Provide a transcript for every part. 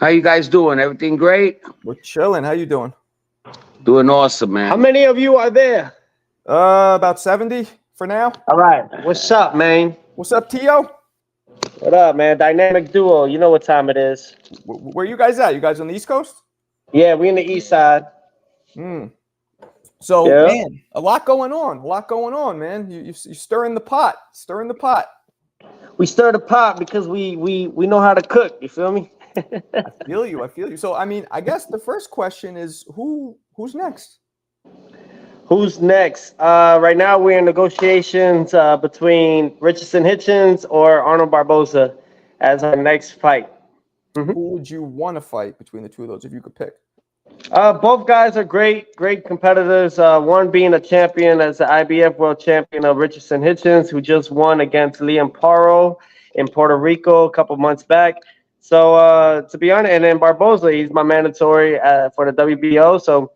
How you guys doing? Everything great? We're chilling. How you doing? Doing awesome, man. How many of you are there? About 70 for now. All right. What's up, man? What's up, Tio? What up, man? Dynamic duo. You know what time it is. Where you guys at? You guys on the East Coast? Yeah, we in the East Side. So, Yeah. man, a lot going on. A lot going on, man. You stirring the pot. Stirring the pot. We stir the pot because we know how to cook. You feel me? I feel you. I feel you. So, I mean, I guess the first question is who's next? Who's next? Right now we're in negotiations between Richardson Hitchens or Arnold Barboza as our next fight. Who would you want to fight between the two of those if you could pick? Both guys are great competitors. One being a champion as the IBF world champion of Richardson Hitchens, who just won against Liam Paro in Puerto Rico a couple months back. So to be honest, and then Barboza, he's my mandatory for the WBO. So,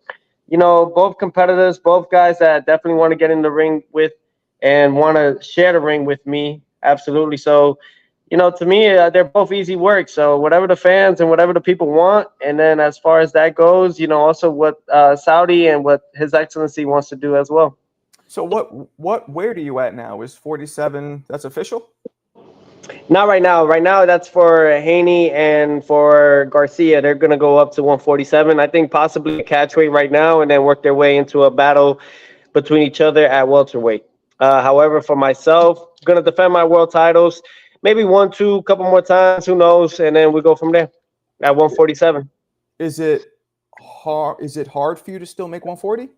you know, both competitors, both guys that definitely want to get in the ring with and want to share the ring with me. Absolutely. So, you know, to me, they're both easy work. So whatever the fans and whatever the people want. And then as far as that goes, you know, also what Saudi and what His Excellency wants to do as well. So where are you at now? Is 47, that's official? Not right now. Right now, that's for Haney and for Garcia. They're going to go up to 147. I think possibly a catchweight right now and then work their way into a battle between each other at welterweight. However, for myself, I'm going to defend my world titles. Maybe one, two, couple more times. Who knows? And then we go from there at 147. Is it hard for you to still make 140?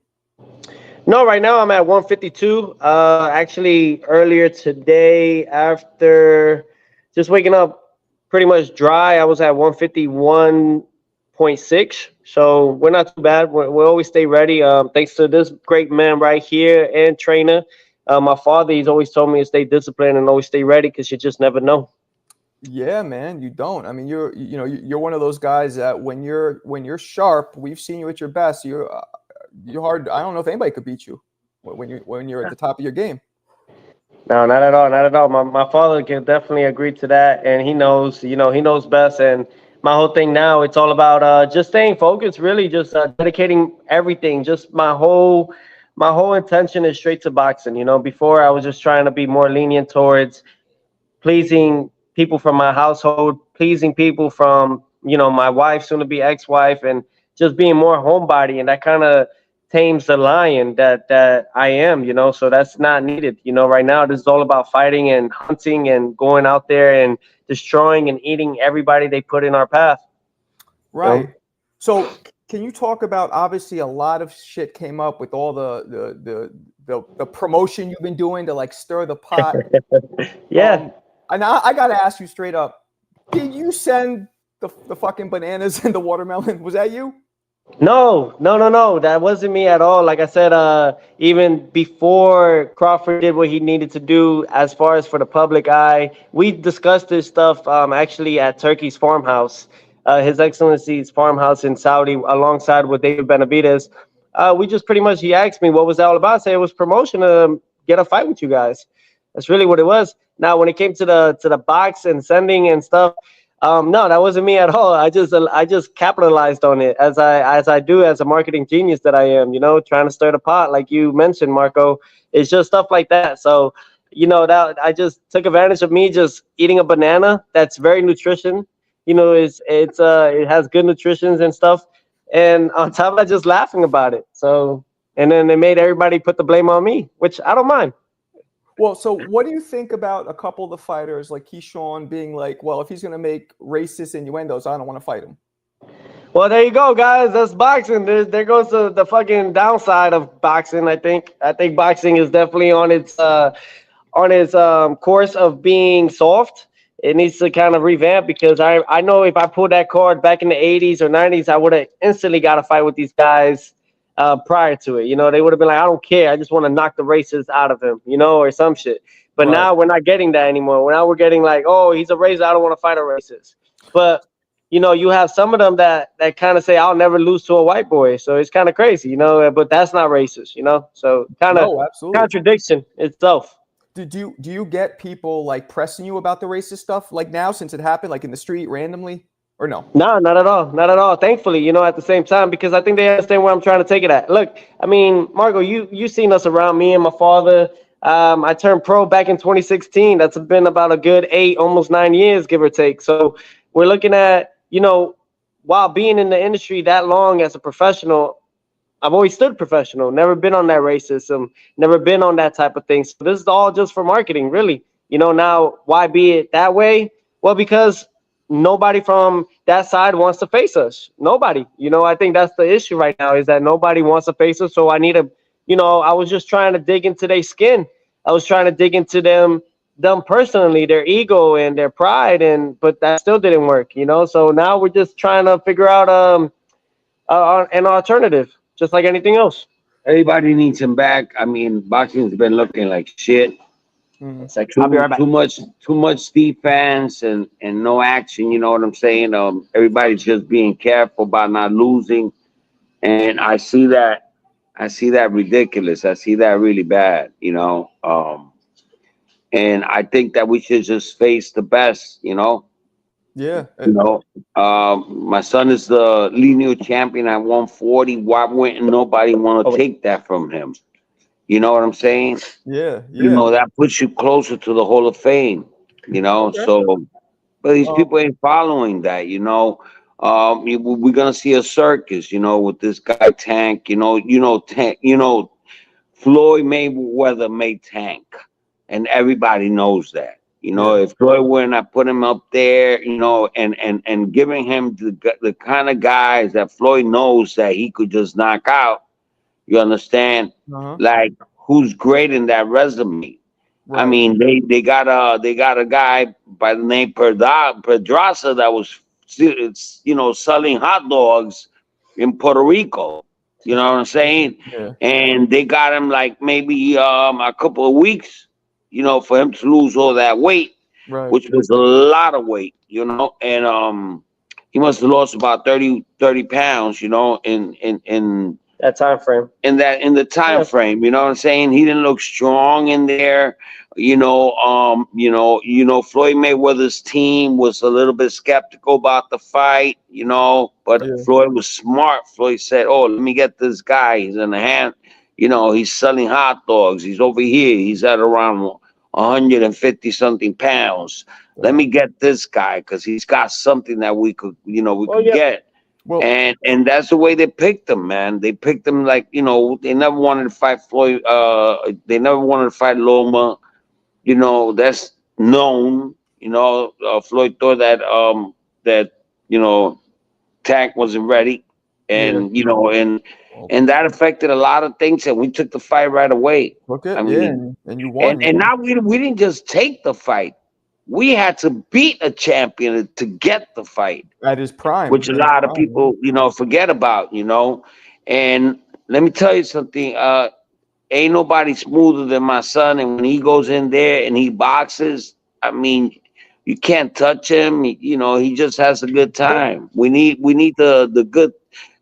No, right now I'm at 152. Actually, earlier today, after just waking up pretty much dry, I was at 151.6. So we're not too bad. We always stay ready. Thanks to this great man right here and trainer. My father, he's always told me to stay disciplined and always stay ready because you just never know. Yeah, man, you don't. I mean, you're one of those guys that when you're sharp, we've seen you at your best. You're hard. I don't know if anybody could beat you when you're at the top of your game. No, not at all. Not at all. My father can definitely agree to that, and he knows. You know, he knows best. And my whole thing now, it's all about just staying focused. Really, just dedicating everything. Just my whole intention is straight to boxing. You know, before I was just trying to be more lenient towards pleasing people from my household, pleasing people from, you know, my wife, soon to be ex-wife, and just being more homebody, and that kind of tames the lion that I am, you know. So that's not needed, you know. Right now, this is all about fighting and hunting and going out there and destroying and eating everybody they put in our path. Right. You know? So can you talk about, obviously a lot of shit came up with all the promotion you've been doing to like stir the pot. Yeah. And I got to ask you straight up, did you send the fucking bananas and the watermelon? Was that you? No. That wasn't me at all. Like I said, even before Crawford did what he needed to do as far as for the public eye, we discussed this stuff actually at Turkey's farmhouse, His Excellency's farmhouse in Saudi, alongside with David Benavidez. We just pretty much, he asked me what was that all about. I said it was promotion to get a fight with you guys. That's really what it was. Now, when it came to the box and sending and stuff, no, that wasn't me at all. I just capitalized on it as I do as a marketing genius that I am. You know, trying to stir the pot, like you mentioned, Marco. It's just stuff like that. So, you know, that I just took advantage of me just eating a banana that's very nutrition. You know, it has good nutritions and stuff. And on top of that, just laughing about it. So, and then they made everybody put the blame on me, which I don't mind. Well, so what do you think about a couple of the fighters like Keyshawn being like, well, if he's going to make racist innuendos, I don't want to fight him? Well, there you go, guys. That's boxing. There goes the fucking downside of boxing. I think boxing is definitely on its course of being soft. It needs to kind of revamp because I know if I pulled that card back in the 80s or 90s, I would have instantly got a fight with these guys. Prior to it, you know, they would have been like, I don't care, I just want to knock the racist out of him, you know, or some shit. But now we're not getting that anymore. Now we're getting like, oh, he's a racist, I don't want to fight a racist. But you know, you have some of them that kind of say, I'll never lose to a white boy. So it's kind of crazy, you know, but that's not racist, you know. So kind of contradiction itself. Do you get people like pressing you about the racist stuff like now since it happened, like in the street randomly? or no? No, not at all. Not at all. Thankfully, at the same time, because I think they understand where I'm trying to take it at. Look, I mean, Margo, you seen us around, me and my father. I turned pro back in 2016. That's been about a good 8, almost 9 years, give or take. So we're looking at, while being in the industry that long as a professional, I've always stood professional, never been on that racism, never been on that type of thing. So this is all just for marketing, really. Now why be it that way? Well, because nobody from that side wants to face us. Nobody. I think that's the issue right now, is that nobody wants to face us. So I need to, I was just trying to dig into their skin. I was trying to dig into them personally, their ego and their pride, but that still didn't work. So now we're just trying to figure out an alternative, just like anything else. Everybody needs him back. I mean, boxing's been looking like shit. Mhm. It's like, I'll be right back. Too much defense and no action. You know what I'm saying? Everybody's just being careful about not losing, and I see that. I see that ridiculous. I see that really bad. And I think that we should just face the best. Yeah. My son is the lineal champion at 140. Why wouldn't nobody want to take that from him? You know what I'm saying? Yeah. That puts you closer to the Hall of Fame. Okay. So, but these people ain't following that. We're gonna see a circus. With this guy Tank. Tank. Floyd Mayweather made Tank, and everybody knows that. If Floyd were not put him up there, and giving him the kind of guys that Floyd knows that he could just knock out, you understand? Uh-huh. Like, who's great in that resume? Right. I mean, they got a guy by the name Pedraza that was selling hot dogs in Puerto Rico. You know what I'm saying? Yeah. And they got him like maybe a couple of weeks, for him to lose all that weight, Right. which was a lot of weight, and he must have lost about 30 pounds, in That time frame. in the time frame. You know what I'm saying? He didn't look strong in there. Floyd Mayweather's team was a little bit skeptical about the fight, but Floyd was smart. Floyd said, "Oh, let me get this guy. He's in the hand. He's selling hot dogs. He's over here. He's at around 150 something pounds. Let me get this guy because he's got something that we could get." Well, And that's the way they picked him, man. They picked him like, they never wanted to fight Floyd. They never wanted to fight Loma. That's known. Floyd thought that Tank wasn't ready, and and that affected a lot of things. And we took the fight right away. okay. I mean, and you won. and now we didn't just take the fight. We had to beat a champion to get the fight. At his prime, Which a lot of people, forget about, And let me tell you something. Ain't nobody smoother than my son. And when he goes in there and he boxes, I mean, you can't touch him. He just has a good time. We need the good,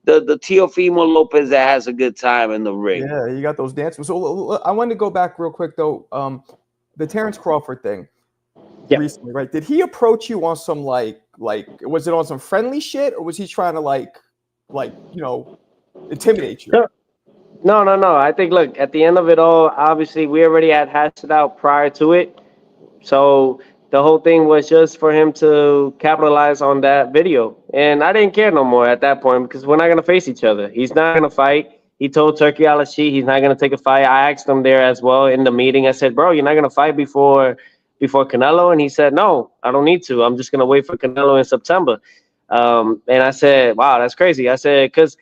the Teofimo Lopez that has a good time in the ring. Yeah, you got those dances. So I wanted to go back real quick though. The Terence Crawford thing. Yeah. Recently, right? Did he approach you on some like was it on some friendly shit, or was he trying to intimidate you? No. I think, look, at the end of it all, obviously we already had hashed it out prior to it. So the whole thing was just for him to capitalize on that video. And I didn't care no more at that point because we're not going to face each other. He's not going to fight. He told Turkey Alashi he's not going to take a fight. I asked him there as well in the meeting. I said, bro, you're not going to fight before Canelo? And he said, no, I don't need to. I'm just going to wait for Canelo in September. And I said, wow, that's crazy. I said, because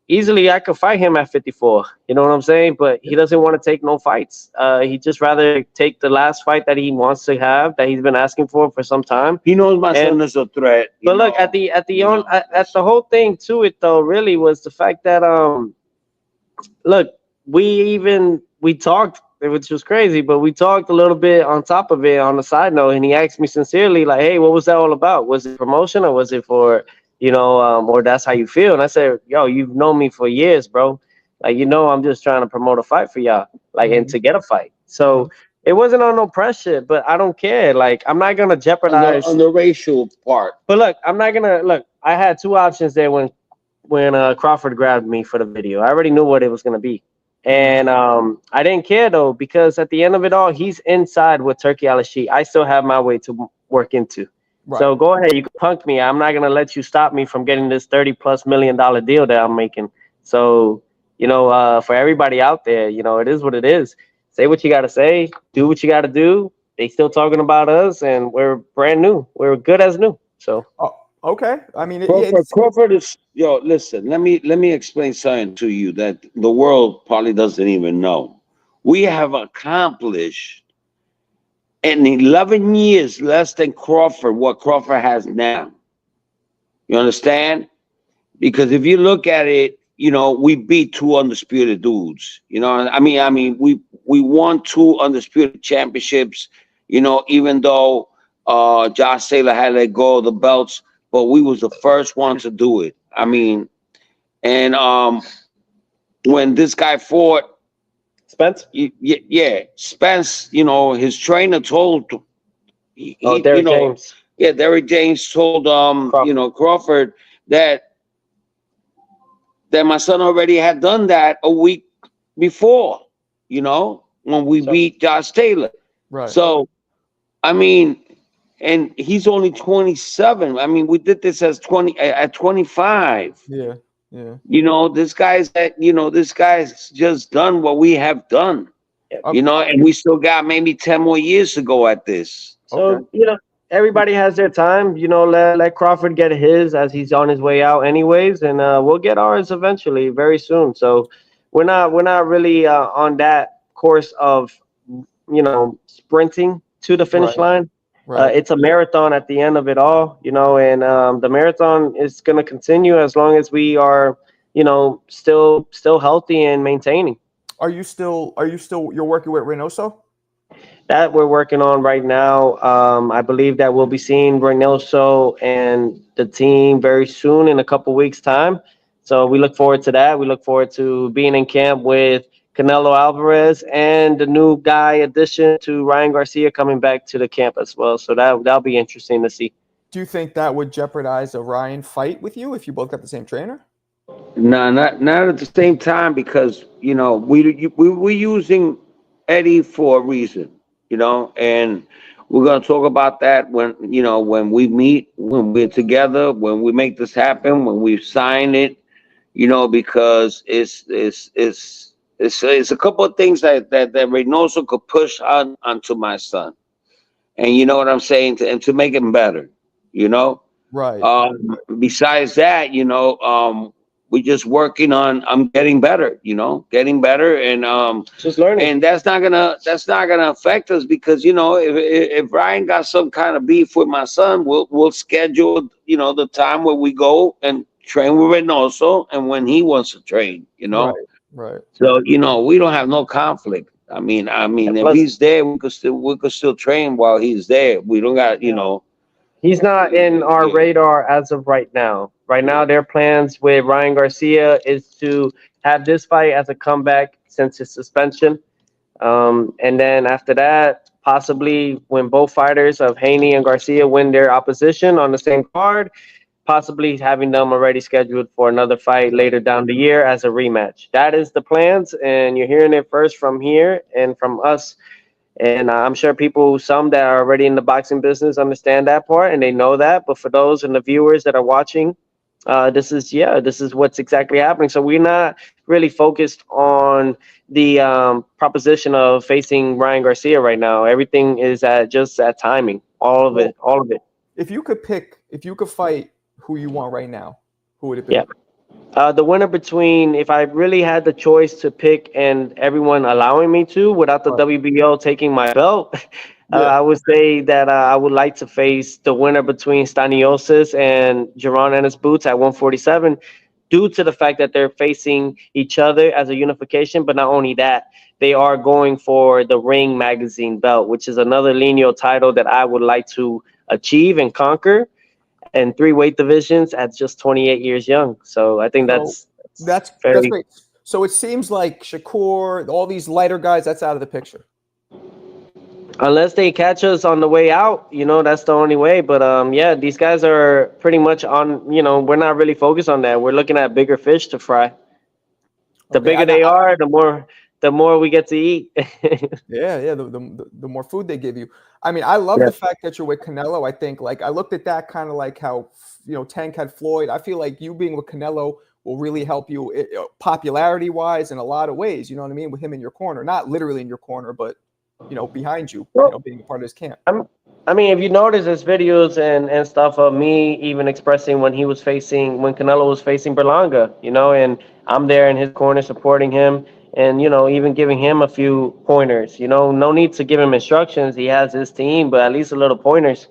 easily I could fight him at 54. You know what I'm saying? But he doesn't want to take no fights. He just rather take the last fight that he wants to have, that he's been asking for some time. He knows my son is a threat. But look, at the whole thing to it though, really was the fact that look, we talked, which was crazy, but we talked a little bit on top of it on the side note, and he asked me sincerely, like, hey, what was that all about? Was it promotion, or was it for, or that's how you feel? And I said, yo, you've known me for years, bro. Like, I'm just trying to promote a fight for y'all, like, and to get a fight. So It wasn't on no pressure, but I don't care. Like, I'm not gonna jeopardize. On the racial part. But look, I'm not gonna look. I had two options there when Crawford grabbed me for the video. I already knew what it was gonna be, and I didn't care though because at the end of it all, he's inside with Turkey Al-Sheikh. I still have my way to work into. Right. So go ahead, you can punk me. I'm not gonna let you stop me from getting this $30+ million deal that I'm making. So for everybody out there, it is what it is. Say what you gotta say, do what you gotta do. They still talking about us, and we're brand new. We're good as new. So. Oh, okay. I mean, Crawford is listen. Let me explain something to you that the world probably doesn't even know. We have accomplished in 11 years less than Crawford what Crawford has now. You understand? Because if you look at it, we beat two undisputed dudes. I mean, we won two undisputed championships. Even though Josh Taylor had let go of the belts, but we was the first one to do it. I mean, and when this guy fought Spence, Spence, his trainer told Derrick James. Yeah, Derrick James told Crawford that my son already had done that a week before, when we beat Josh Taylor. Right. So, I mean, and he's only 27. I mean, we did this at 25. Yeah. This guy's just done what we have done. And we still got maybe 10 more years to go at this. So, everybody has their time. Let Crawford get his as he's on his way out anyways, and we'll get ours eventually, very soon. So we're not really on that course of sprinting to the finish line. Right. It's a marathon at the end of it all, and the marathon is going to continue as long as we are, still healthy and maintaining. You're working with Reynoso? That we're working on right now. I believe that we'll be seeing Reynoso and the team very soon in a couple weeks' time. So we look forward to that. We look forward to being in camp with Canelo Alvarez and the new guy addition to Ryan Garcia coming back to the camp as well. So that'll be interesting to see. Do you think that would jeopardize a Ryan fight with you if you both got the same trainer? No, not at the same time, because we're using Eddie for a reason, and we're gonna talk about that when we meet, when we're together, when we make this happen, when we sign it, because it's a couple of things that Reynoso could push onto my son, and you know what I'm saying, to make him better, Right. Besides that, we're just working on getting better, and just learning. And that's not gonna affect us, because if Ryan got some kind of beef with my son, we'll schedule the time where we go and train with Reynoso and when he wants to train, Right. So we don't have no conflict. I mean, if he's there, we could still train while he's there. We don't got He's not in our radar as of right now. Right now, their plans with Ryan Garcia is to have this fight as a comeback since his suspension. And then after that, possibly when both fighters of Haney and Garcia win their opposition on the same card, possibly having them already scheduled for another fight later down the year as a rematch. That is the plans, and you're hearing it first from here and from us. And I'm sure some that are already in the boxing business understand that part and they know that. But for those and the viewers that are watching, this is what's exactly happening. So we're not really focused on the proposition of facing Ryan Garcia right now. Everything is just at timing. All of it. If you could fight who you want right now, who would it be? Yeah. The winner between, if I really had the choice to pick and everyone allowing me to, without the WBO taking my belt, I would say that I would like to face the winner between Staniosis and Jaron Ennis Boots at 147, due to the fact that they're facing each other as a unification. But not only that, they are going for the Ring Magazine belt, which is another lineal title that I would like to achieve and conquer. And 3 weight divisions at just 28 years young. So I think that's great. So it seems like Shakur, all these lighter guys, that's out of the picture. Unless they catch us on the way out, that's the only way. But yeah, these guys are pretty much on. We're not really focused on that. We're looking at bigger fish to fry. The Okay, bigger they are, the more we get to eat. yeah. The more food they give you. I mean, I love Yeah. the fact that you're with Canelo. I think like I looked at that kind of like how Tank had Floyd. I feel like you being with Canelo will really help you popularity wise in a lot of ways. You know what I mean? With him in your corner, not literally in your corner, but behind you. Being a part of his camp. I mean, if you notice, there's videos and stuff of me even expressing when Canelo was facing Berlanga, and I'm there in his corner supporting him and, even giving him a few pointers, no need to give him instructions. He has his team, but at least a little pointers,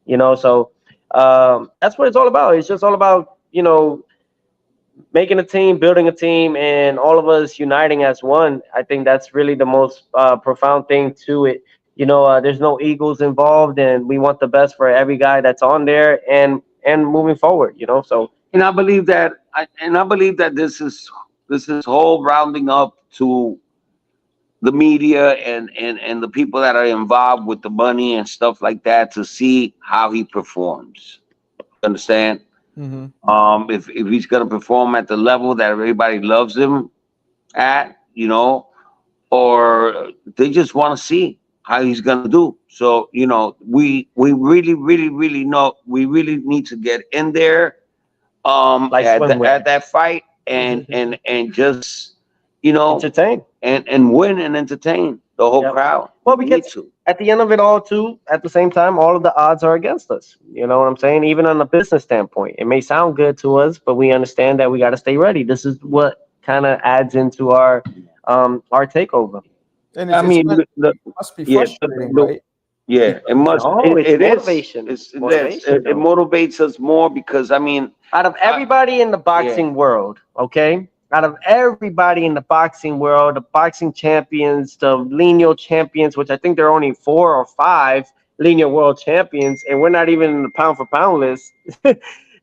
so that's what it's all about. It's just all about, making a team, building a team, and all of us uniting as one. I think that's really the most profound thing to it. There's no egos involved, and we want the best for every guy that's on there, and moving forward. So And I believe that this is whole rounding up to the media and the people that are involved with the money and stuff like that to see how he performs. Understand? Mm-hmm. If he's gonna perform at the level that everybody loves him at, or they just want to see how he's gonna do. So we really, really, really know we really need to get in there like at that fight and just entertain. and win and entertain the whole Yep. crowd. Well, We need because to. at the end of it all, too, at the same time, all of the odds are against us. You know what I'm saying? Even on a business standpoint, it may sound good to us, but we understand that we got to stay ready. This is what kind of adds into our takeover. And I mean, it must be yeah, frustrating, right? yeah, it must. No, it's It is. motivation. It's, it, Motivation, it motivates us more because I mean, Out of everybody in the boxing world, okay? Out of everybody in the boxing world, the boxing champions, the lineal champions, which I think there are only 4 or 5 lineal world champions, and we're not even in the pound for pound list.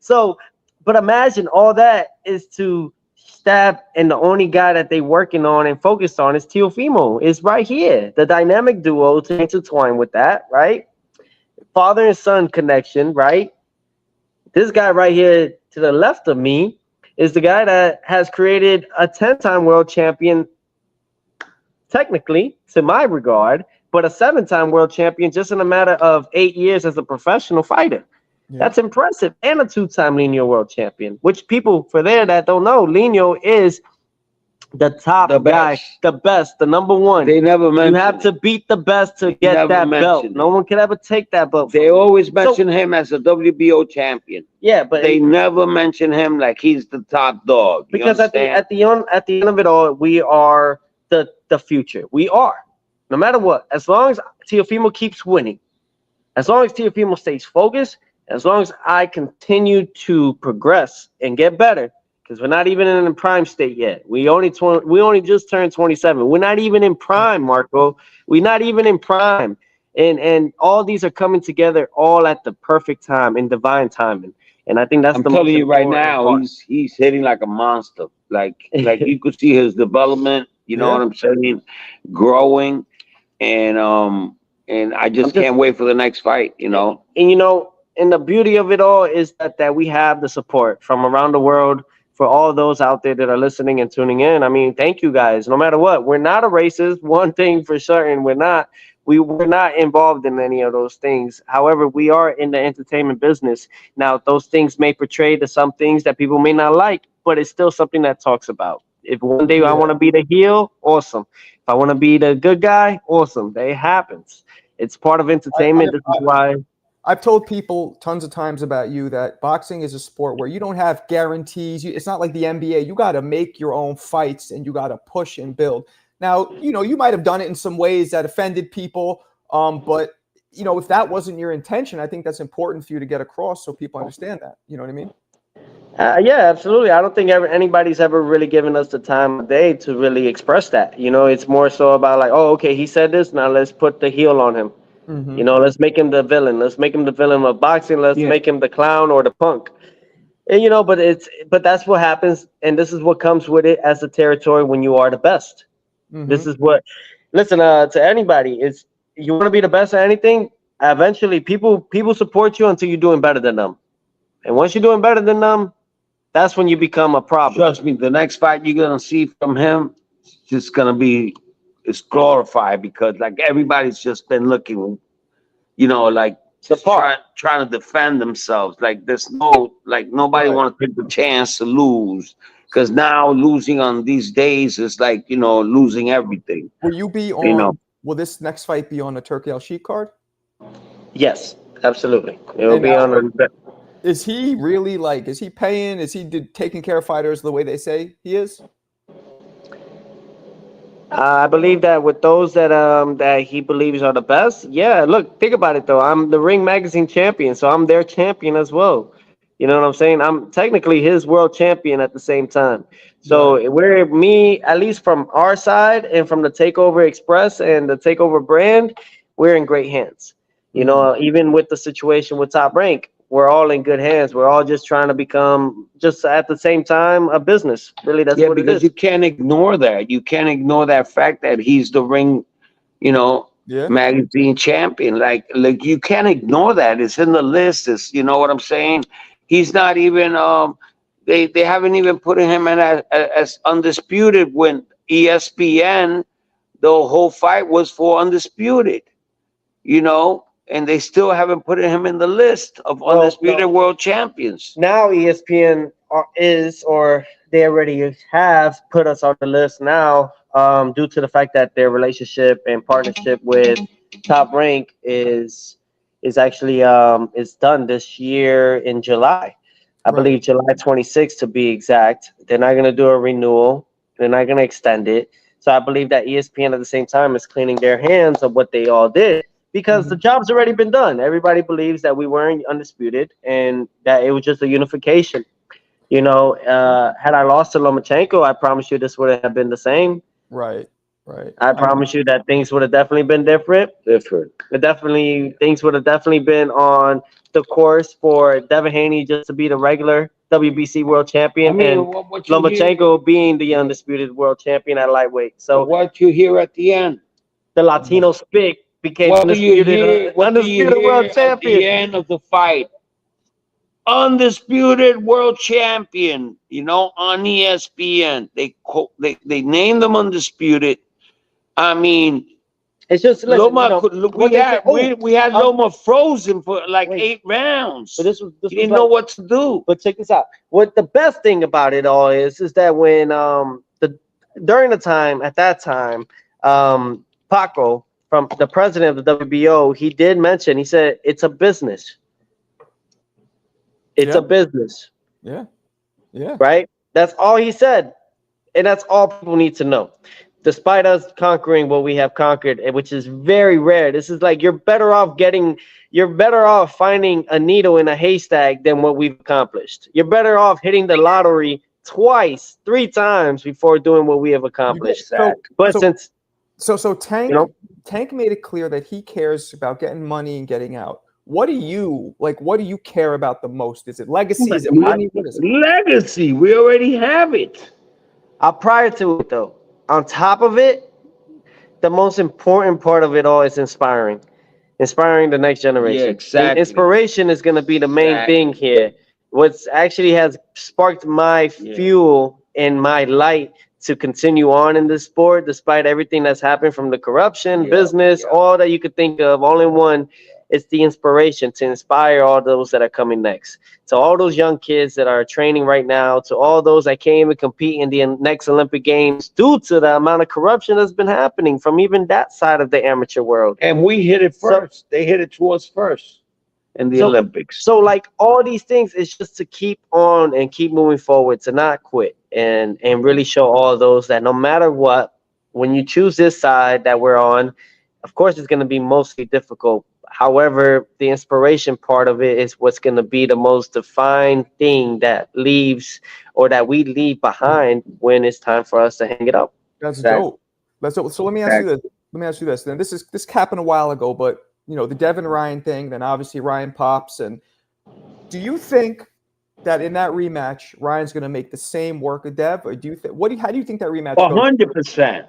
So, but imagine all that is to stab, and the only guy that they working on and focused on is Teofimo. Is right here. The dynamic duo to intertwine with that, right? Father and son connection, right? This guy right here to the left of me is the guy that has created a 10-time world champion, technically, to my regard, but a 7-time world champion just in a matter of 8 years as a professional fighter. Yeah. That's impressive. And a 2-time lineal world champion, which people for there that don't know, lineal is the top guy, the best, the number one. they never mention. You have to beat the best to get never that belt. mention it. No one can ever take that belt. They always mention him as a WBO champion. Yeah, but They never mention him like he's the top dog. You because at the understand? at the end of it all, we are the future. We are, no matter what. As long as Teofimo keeps winning, as long as Teofimo stays focused, as long as I continue to progress and get better, because we're not even in a prime state yet. We only just turned 27. We're not even in prime, Marco. We're not even in prime, and all these are coming together all at the perfect time in divine timing. And I think that's I'm the telling most you right important now, part. he's hitting like a monster. Like you could see his development. You know Yeah. what I'm saying? Growing, and I just can't wait for the next fight. And and the beauty of it all is that we have the support from around the world for all those out there that are listening and tuning in. I mean, thank you guys. No matter what, we're not a racist. One thing for certain, we're not. We're not involved in any of those things. However, we are in the entertainment business. Now, those things may portray to some things that people may not like, but it's still something that talks about. If one day I want to be the heel, awesome. If I want to be the good guy, awesome. That happens. It's part of entertainment. This is why I've told people tons of times about you that boxing is a sport where you don't have guarantees. It's not like the NBA. You got to make your own fights and you got to push and build. Now, you might have done it in some ways that offended people, but if that wasn't your intention, I think that's important for you to get across so people understand that. You know what I mean? Yeah, absolutely. I don't think anybody's ever really given us the time of day to really express that. It's more so about like, oh, okay, he said this. Now let's put the heel on him. Mm-hmm. Let's make him the villain. Let's make him the villain of boxing. Let's make him the clown or the punk. And but that's what happens, and this is what comes with it as a territory when you are the best. Mm-hmm. This is what. Listen, to anybody, you want to be the best at anything. Eventually, people support you until you're doing better than them, and once you're doing better than them, that's when you become a problem. Trust me, the next fight you're gonna see from him, it's just gonna be, it's glorified because like everybody's just been looking, like The just part. trying to defend themselves. Like there's no, like nobody Right. want to take the chance to lose because now losing on these days is like losing everything. Will you be You know. on? Will this next fight be on the Turkey Al Sheik card? Yes, absolutely. It will And be on the. is he really like? Is he paying? Is he taking care of fighters the way they say he is? I believe that with those that he believes are the best, yeah. Look, think about it though. I'm the Ring Magazine champion, so I'm their champion as well. You know what I'm saying? I'm technically his world champion at the same time. So we're me, at least from our side and from the Takeover Express and the Takeover brand, we're in great hands. You know, even with the situation with Top Rank, we're all in good hands. We're all just trying to become, just at the same time, a business. Really, that's what it Because is. you can't ignore that. You can't ignore that fact that he's the Ring, Yeah. magazine champion. Like you can't ignore that. It's in the list. It's what I'm saying. He's not even they haven't even put him in as undisputed when ESPN, the whole fight was for undisputed, and they still haven't put him in the list of Well, undisputed no. world champions. Now ESPN is, or they already have put us on the list now, due to the fact that their relationship and partnership with Top Rank is actually is done this year in July. I believe July 26th to be exact. They're not going to do a renewal. They're not going to extend it. So I believe that ESPN at the same time is cleaning their hands of what they all did because the job's already been done. Everybody believes that we weren't undisputed and that it was just a unification. Had I lost to Lomachenko, I promise you this would have been the same. Right. Right. I promise you that things would have definitely been different. Things would have definitely been on the course for Devin Haney just to be the regular WBC world champion, and what you hear, Lomachenko being the undisputed world champion at lightweight. So what you hear at the end. the Latino spick became What do you hear? What do you undisputed hear world at champion. the end of the fight? Undisputed world champion. On ESPN, they named them undisputed. I mean, It's just Loma. We had um, Loma frozen for like wait. 8 rounds. But this He didn't know what to do. But check this out. What the best thing about it all is that when during the time at that time, Paco, from the president of the WBO, he did mention, he said it's a business. It's a business. Yeah. Yeah. Right? That's all he said. And that's all people need to know. Despite us conquering what we have conquered, which is very rare. This is like you're better off finding a needle in a haystack than what we've accomplished. You're better off hitting the lottery twice, 3 times before doing what we have accomplished. So Tank made it clear that he cares about getting money and getting out. What do you care about the most? Is it legacy? Is it money? What is it? Legacy. We already have it. Prior to it, though, on top of it, the most important part of it all is inspiring the next generation. Yeah, exactly. Inspiration is going to be the main thing here. What's actually has sparked my fuel and my light to continue on in this sport, despite everything that's happened from the corruption, business, all that you could think of, all in one. It's the inspiration to inspire all those that are coming next. To all those young kids that are training right now, to all those that can't even compete in the next Olympic Games due to the amount of corruption that's been happening from even that side of the amateur world. And we hit it first. They hit it to us first in the Olympics. So like all these things is just to keep on and keep moving forward, to not quit and really show all those that no matter what, when you choose this side that we're on, of course it's going to be mostly difficult. However, the inspiration part of it is what's going to be the most defined thing that leaves or that we leave behind when it's time for us to hang it up. That's dope. That's dope. So let me ask you this. Then this happened a while ago, but the Devin Ryan thing, then obviously Ryan pops. And do you think that in that rematch, Ryan's going to make the same work of Dev, or how do you think that rematch goes? 100%.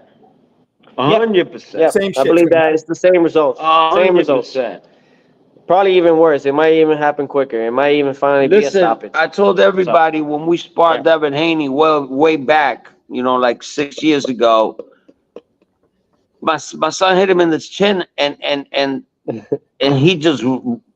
100%. Yeah, Same I shit. believe that it's the same results. Same results. 100%. Probably even worse. It might even happen quicker. It might even finally be a Listen, stoppage. I told everybody when we sparred Yeah. Devin Haney way back, like 6 years ago, my son hit him in the chin and he just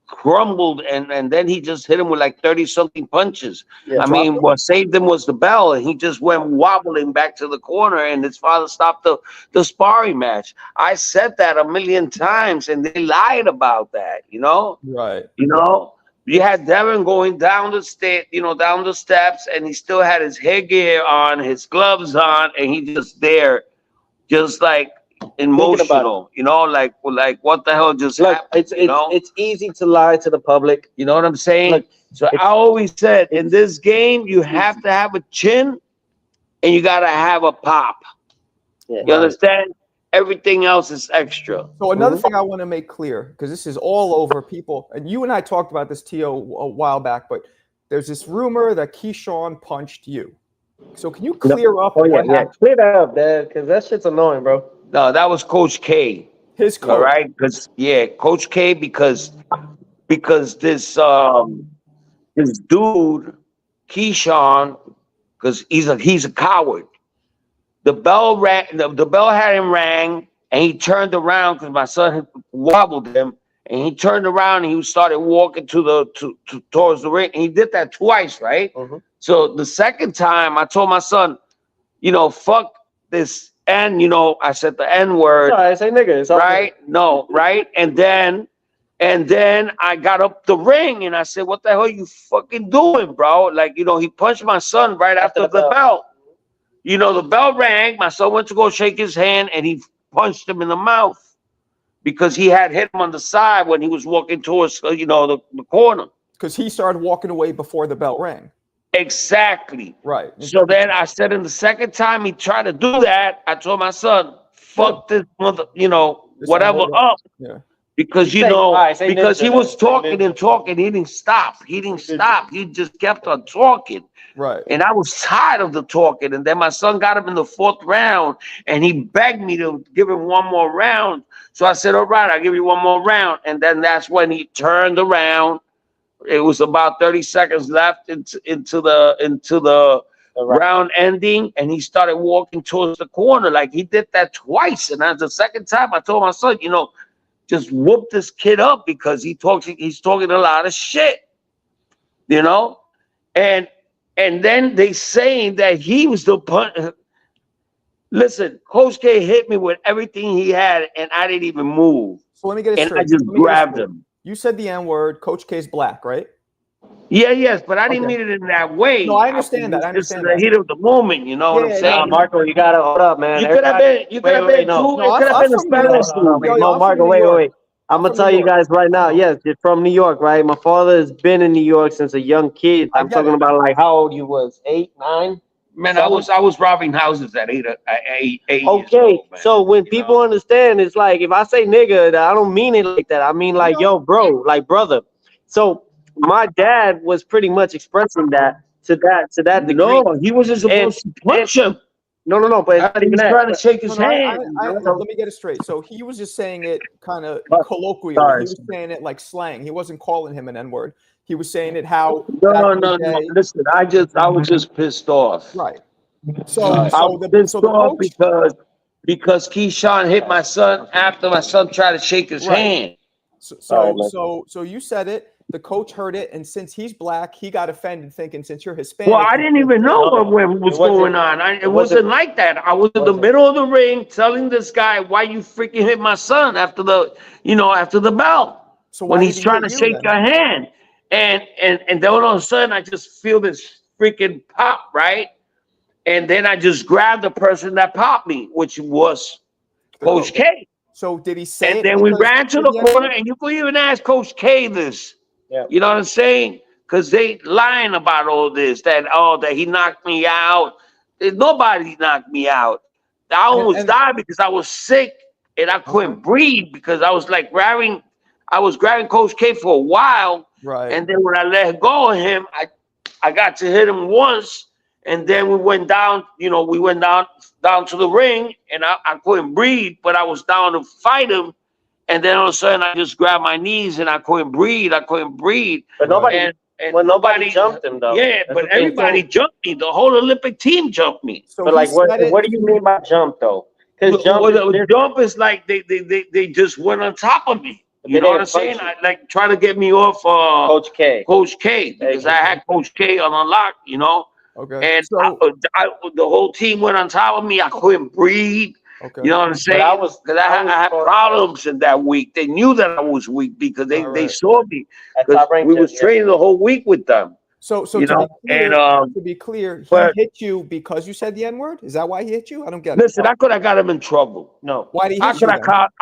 crumbled and then he just hit him with like 30 something punches. Yeah. I mean, what saved him was the bell, and he just went wobbling back to the corner, and his father stopped the sparring match. I said that a million times, and they lied about that. Right. You had Devin going down the down the steps, and he still had his headgear on, his gloves on, and he just there, just like emotional, like what the hell just Look, happened, it's easy to lie to the public. You know what I'm saying? Look, so I always said in this game, you have to have a chin and you got to have a pop. Yeah. You understand? Everything else is extra. So another thing I want to make clear, because this is all over people, and you and I talked about this, Tio, a while back, but there's this rumor that Keyshawn punched you. So can you clear up what happened? Clear that up, Dad, because that shit's annoying, bro. No, that was Coach K. His coach. All right, Coach K, because this dude Keyshawn, because he's a coward. The bell rang. The bell had him rang, and he turned around because my son wobbled him, and he turned around and he started walking towards the ring. And he did that twice, right? Mm-hmm. So the second time, I told my son, fuck this. And I said the N word. I say nigga. It's right? No, right? And then I got up the ring and I said, "What the hell are you fucking doing, bro?" Like, he punched my son right after the bell. The bell rang. My son went to go shake his hand and he punched him in the mouth because he had hit him on the side when he was walking towards, the corner. Because he started walking away before the bell rang. Exactly. Right. So then I said, in the second time he tried to do that, I told my son, "Fuck this mother, whatever up." Yeah. Because he was talking and talking. He didn't stop. He just kept on talking. Right. And I was tired of the talking. And then my son got him in the 4th round, and he begged me to give him one more round. So I said, "All right, I'll give you one more round." And then that's when he turned around. It was about 30 seconds left into the round ending, and he started walking towards the corner. Like, he did that twice. And as the second time, I told my son, just whoop this kid up because he's talking a lot of shit, and then they saying that he was the punch. Listen, Coach K hit me with everything he had, and I didn't even move. So let me get it straight. And I just grabbed him. You said the N word. Coach K's black, right? Yes, but I didn't mean it in that way. No, I understand that. I understand the heat of the moment, you know what I'm saying? Marco, you gotta hold up, man. You could have been a Spanish dude. No, Marco, wait. I'm gonna tell you guys right now. Yes, you're from New York, right? My father has been in New York since a young kid. I'm talking about like how old you was, 8, 9. Man, I was robbing houses at 8 years Okay, old, man. so when people understand, it's like if I say nigga, I don't mean it like that. I mean like yo, bro, like brother. So my dad was pretty much expressing that to that degree. No, he wasn't supposed to punch him. No, but it's not even that. Trying to shake his hand. Let me get it straight. So he was just saying it kind of colloquially. He was saying it like slang. He wasn't calling him an N-word. He was saying it how. No. Listen, I was just pissed off. Right. Because Keyshawn hit my son after my son tried to shake his hand. So you said it. The coach heard it, and since he's black, he got offended, thinking since you're Hispanic. Well, I didn't even know what was going on. It wasn't like that. I was in the middle of the ring telling this guy, "Why you freaking hit my son after the bell?" So when he's trying to shake your hand, and then all of a sudden I just feel this freaking pop, right? And then I just grabbed the person that popped me, which was Coach K. So did he say? And then we ran to the corner, and you could even ask Coach K this. Yeah. You know what I'm saying? Because they lying about all this, that he knocked me out. Nobody knocked me out. I almost died because I was sick and I couldn't breathe because I was like grabbing Coach K for a while. Right. And then when I let go of him, I got to hit him once, And then we went down, down to the ring, and I couldn't breathe, but I was down to fight him. And then all of a sudden, I just grabbed my knees and I couldn't breathe. But nobody jumped him though. Yeah, but everybody jumped me. The whole Olympic team jumped me. So but like, what do you mean by jump though? Because jump is like they just went on top of me. You know what I'm saying? I like try to get me off Coach K, because I had Coach K on lock, Okay. And the whole team went on top of me. I couldn't breathe. Okay. You know what I'm saying? Because I had problems in that week. They knew that I was weak because they saw me. Because we was training the whole week with them. So to be clear, he hit you because you said the N-word? Is that why he hit you? I don't get it. Listen, I could have got him in trouble. No. Why did he hit you?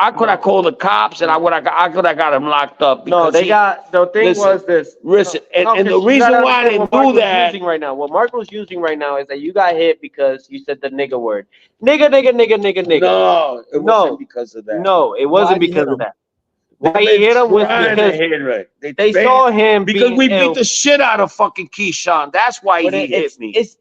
I could have called the cops, and I could have got him locked up. No, the thing was this. Listen, and the reason why they do that right now, what Marco's using right now is that you got hit because you said the nigga word. Nigga. No, it wasn't because of that. No, it wasn't because of that. Why he hit him was because they saw him because we beat the shit out of fucking Keyshawn. That's why he hit me. It's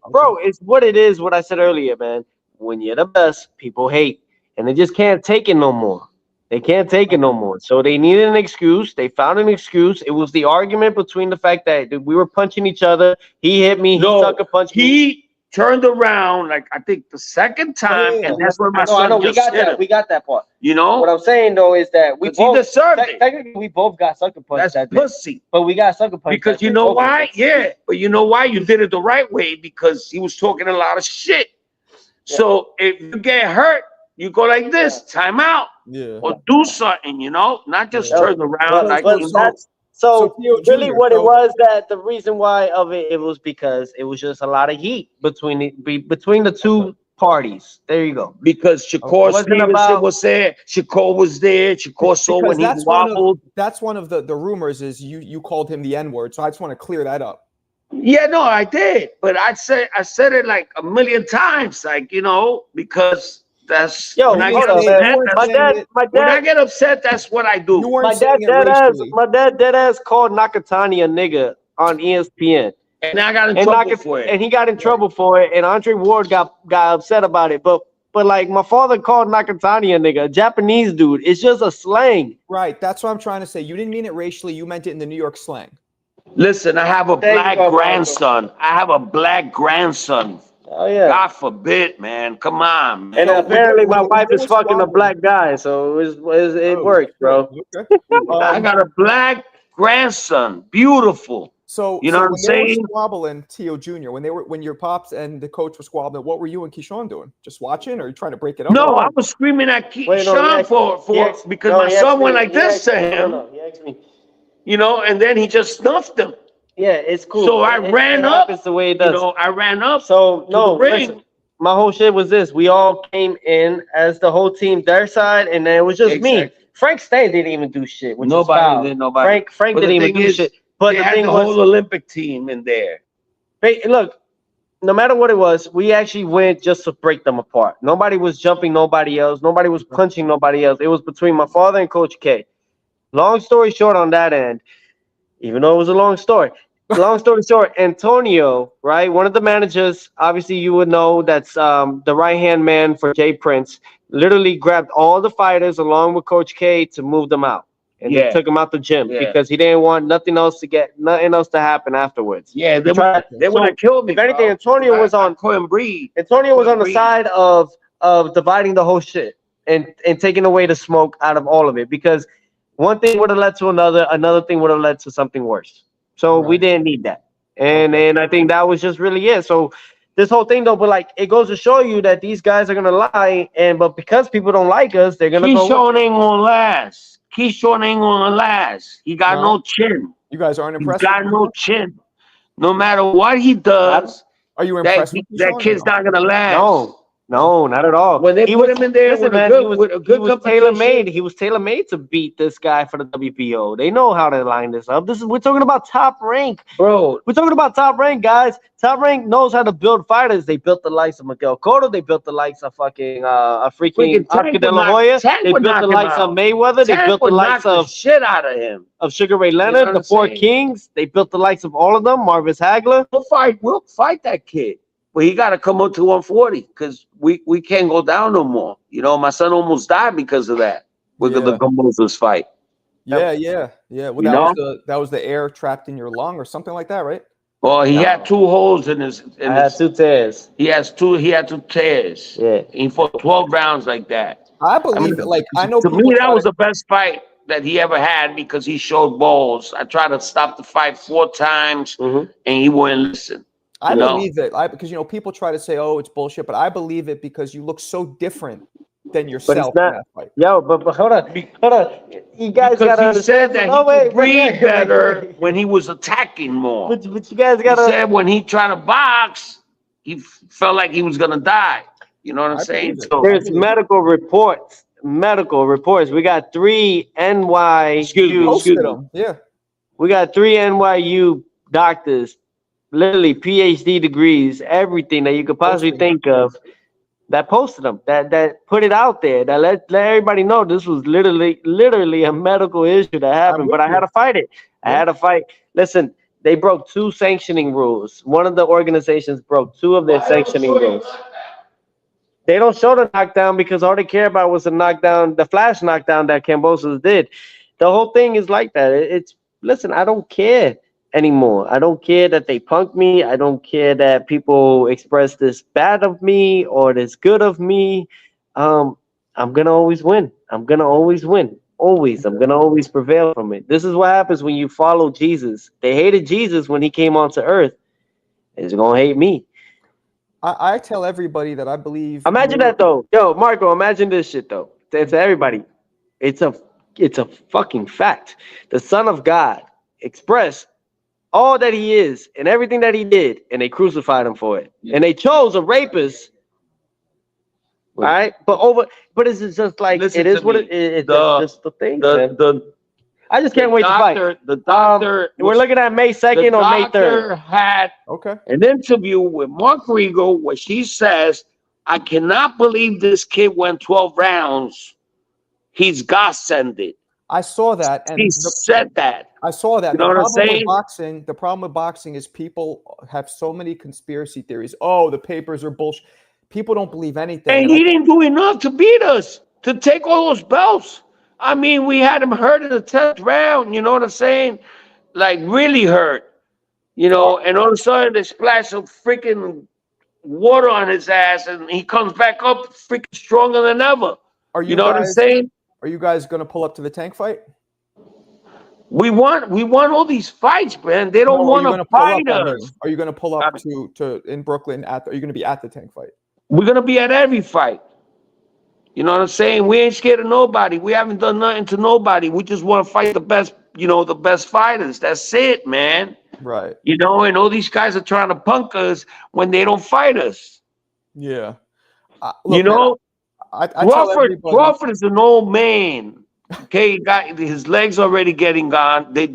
what it is. What I said earlier, man. When you're the best, people hate, and they just can't take it no more. They can't take it no more. So they needed an excuse. They found an excuse. It was the argument between the fact that we were punching each other. He hit me. He sucker punched me. He turned around, like I think the second time, and that's where my son just hit him. We got that part. You know what I'm saying though is that we both deserved it. Technically, we both got sucker punched. That's pussy. But we got sucker punched because you know why? Yeah, but you know why? You did it the right way because he was talking a lot of shit. Yeah. So if you get hurt, you go like this, time out, or do something. Not just turn around like So really what it was that the reason why of it was because it was just a lot of heat between the two parties. There you go. Because Shakur Stevenson was there. Shakur was there. Shakur saw when he wobbled. That's one of the rumors is you called him the N-word. So I just want to clear that up. Yeah, no, I did. But I said it like a million times, because that's when I get upset, that's what I do. My dad dead ass called Nakatani a nigga on ESPN. And I got in trouble for it. And he got in trouble for it, and Andre Ward got upset about it. But like my father called Nakatani a nigga, a Japanese dude. It's just a slang. Right. That's what I'm trying to say. You didn't mean it racially, you meant it in the New York slang. Listen, I have a black grandson. Oh yeah. God forbid, man. Come on, man. And apparently my wife is fucking a black guy, so it works, bro. Okay. I got a black grandson. Beautiful. So you know what I'm saying? They were squabbling, Teo Jr. When your pops and the coach were squabbling, what were you and Keyshawn doing? Just watching, or are you trying to break it up? No, I was screaming at Keyshawn because my son went like this to him. He asked me. And then he just snuffed him. Yeah, it's cool. So I ran up. It's the way it does. I ran up. So no, listen, my whole shit was this: we all came in as the whole team, their side, and then it was just me. Frank Stay didn't even do shit. Nobody did. Frank didn't even do shit. But the thing was, whole Olympic team in there. Look, no matter what it was, we actually went just to break them apart. Nobody was jumping nobody else. Nobody was punching nobody else. It was between my father and Coach K. Long story short on that end, even though it was a long story. Long story short, Antonio, right? One of the managers, obviously you would know that's the right-hand man for Jay Prince, literally grabbed all the fighters along with Coach K to move them out. And they took him out the gym because he didn't want nothing else to happen afterwards. Yeah, they would have killed me. If anything, Antonio was on the side of dividing the whole shit and taking away the smoke out of all of it, because one thing would have led to another thing would have led to something worse. So we didn't need that. And I think that was just really it. So this whole thing though, but like it goes to show you that these guys are gonna lie, but because people don't like us, they're gonna Keyshawn ain't gonna last. Keyshawn ain't gonna last. He got no chin. You guys aren't impressed. He got no chin. No matter what he does, are you impressed? That kid's not gonna last. No, not at all. When they put him in there with a good tailor-made. He was tailor-made to beat this guy for the WPO. They know how to line this up. We're talking about top rank, bro. We're talking about top rank, guys. Top rank knows how to build fighters. They built the likes of Miguel Cotto. They built the likes of fucking Oscar De La Hoya. They built the likes of Mayweather. They built the likes of shit out of him. Of Sugar Ray Leonard, the Four Kings. They built the likes of all of them. Marvis Hagler. We'll fight that kid. but he got to come up to 140 because we can't go down no more. You know, my son almost died because of that. With the Gamboa's fight. Yeah. Well, You know? that was the air trapped in your lung or something like that, right? Well, he had 2 holes in his. I had 2 tears. He had 2 tears. Yeah. He fought 12 rounds like that. I believe it. Like, I know to people me, that was the best fight that he ever had because he showed balls. I tried to stop the fight 4 times, and he wouldn't listen. I believe it. Because people try to say, "Oh, it's bullshit," but I believe it because you look so different than yourself in that fight. Yo, but hold on. You guys got to understand that he could breathe better when he was attacking more. But you guys got to. He said when he tried to box, he felt like he was gonna die. You know what I'm saying? So, there's medical reports. We got 3 NYU. Excuse me. Yeah. We got 3 NYU doctors, literally PhD degrees, everything that you could possibly think of, that posted them, that put it out there, that let everybody know this was literally a medical issue that happened. But I had to fight it. I had to fight. Listen, they broke 2 sanctioning rules. One of the organizations broke 2 of their sanctioning rules. They don't show the knockdown because all they care about was the knockdown, the flash knockdown that Kambosos did. The whole thing is like that. Listen, I don't care anymore. I don't care that they punk me. I don't care that people express this bad of me or this good of me. I'm gonna always win. I'm gonna always win. Always. I'm gonna always prevail from it. This is what happens when you follow Jesus. They hated Jesus when he came onto earth. They're gonna hate me. I tell everybody that I believe. Imagine that though. Yo, Marco, imagine this shit though. To everybody. It's a fucking fact. The Son of God expressed all that he is and everything that he did, and they crucified him for it. And they chose a rapist. All right, but it's just like it is what it's just the thing. I just can't wait to fight. The doctor. We're looking at May 2nd or May 3rd. The doctor had an interview with Mark Rigo where she says, "I cannot believe this kid went 12 rounds. He's God-sended." I saw that, and he said that. I saw that. You know what I'm saying? The problem with boxing is people have so many conspiracy theories. Oh, the papers are bullshit. People don't believe anything. And he didn't do enough to beat us, to take all those belts. I mean, we had him hurt in the 10th round. You know what I'm saying? Like really hurt. You know, and all of a sudden they splash some freaking water on his ass, and he comes back up freaking stronger than ever. You know what I'm saying? Are you guys going to pull up to the Tank fight? We want all these fights, man. They don't want to fight us. Are you going to pull up to in Brooklyn? Are you going to be at the Tank fight? We're going to be at every fight. You know what I'm saying? We ain't scared of nobody. We haven't done nothing to nobody. We just want to fight the best, the best fighters. That's it, man. Right. You know, and all these guys are trying to punk us when they don't fight us. Yeah. Look, Crawford is an old man. Okay, his legs already getting gone. They